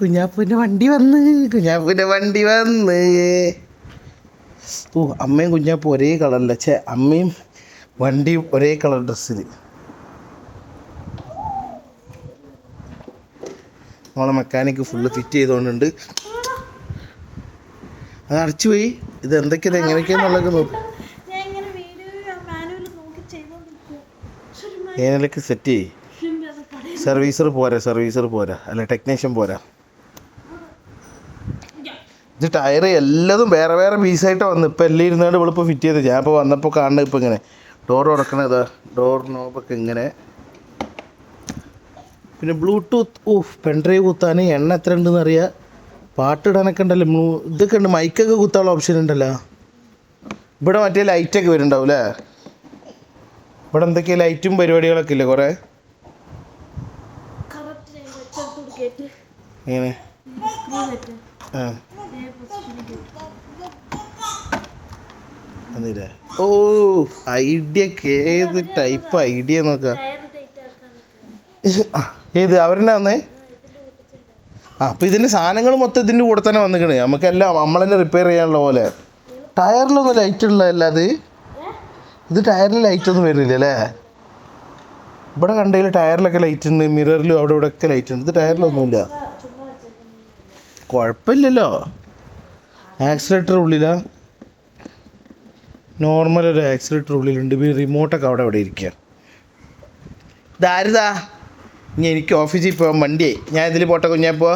കുഞ്ഞാപ്പൂൻ്റെ വണ്ടി വന്ന് ഓ അമ്മയും കുഞ്ഞാപ്പൂ ഒരേ കളറല്ല അമ്മയും വണ്ടിയും ഒരേ കളർ ഡ്രസ്സിൽ. നമ്മളെ മെക്കാനിക്ക് ഫുള്ള് ഫിറ്റ് ചെയ്തുകൊണ്ടുണ്ട്. അത് അടച്ചു പോയി. ഇത് എന്തൊക്കെയാണ് എങ്ങനെയൊക്കെയാന്നുള്ളത് നോക്കും. ഏതിലൊക്കെ സെറ്റ് ചെയ്യും. സർവീസർ പോരാ അല്ല ടെക്നീഷ്യൻ പോരാ. ഇത് ടയർ എല്ലാതും വേറെ വേറെ പീസായിട്ട് വന്നു. ഇപ്പം എല്ലാം ഇരുന്നാണ്ട് ഇവളിപ്പോൾ ഫിറ്റ് ചെയ്ത്. ഞാൻ ഇപ്പോൾ വന്നപ്പോൾ കാണുന്നത് ഇപ്പോൾ ഇങ്ങനെ ഡോർ തുറക്കണത്, ഡോർ നോബൊക്കെ ഇങ്ങനെ. പിന്നെ ബ്ലൂടൂത്ത് പെൻഡ്രൈവ് കുത്താൻ എണ്ണ എത്ര ഉണ്ടെന്ന് അറിയാം. പാട്ടിടാനൊക്കെ ഉണ്ടല്ലോ. ഇതൊക്കെ ഉണ്ട്, മൈക്കൊക്കെ കുത്താനുള്ള ഓപ്ഷൻ ഉണ്ടല്ലോ. ഇവിടെ മറ്റേ ലൈറ്റൊക്കെ വരുന്നുണ്ടാവും അല്ലേ? ഇവിടെ എന്തൊക്കെയാണ് ലൈറ്റും പരിപാടികളൊക്കെ ഇല്ലേ കുറേ. എങ്ങനെ അതെ. ഐഡിയക്ക് ഏത് ടൈപ്പ് ഐഡിയ നോക്കാം. ഏത് അവരെന്നെ വന്നേ? അപ്പോൾ ഇതിൻ്റെ സാധനങ്ങൾ മൊത്തം ഇതിൻ്റെ കൂടെ തന്നെ വന്നിക്കണേ. നമുക്കെല്ലാം നമ്മൾ തന്നെ റിപ്പയർ ചെയ്യാനുള്ള പോലെ. ടയറിലൊന്നും ലൈറ്റ് ഉള്ളതല്ല അത്. ഇത് ടയറിൽ ലൈറ്റൊന്നും വരുന്നില്ല അല്ലേ? ഇവിടെ കണ്ടതിൽ ടയറിലൊക്കെ ലൈറ്റ് ഉണ്ട്, മിററിലും അവിടെ ഇവിടെ ഒക്കെ ലൈറ്റ് ഉണ്ട്. ഇത് ടയറിലൊന്നുമില്ല. കുഴപ്പമില്ലല്ലോ. ആക്സിലേറ്റർ ഉള്ളിലാ, നോർമൽ ഒരു ആക്സിലേറ്റർ ഉള്ളിലുണ്ട്. പിന്നെ റിമോട്ടൊക്കെ അവിടെ ഇരിക്കുക. ഇതാരുതാ? ഇനി എനിക്ക് ഓഫീസിൽ പോകാൻ വണ്ടിയായി. ഞാൻ ഇതിൽ പോട്ടെ കുഞ്ഞാപ്പോ.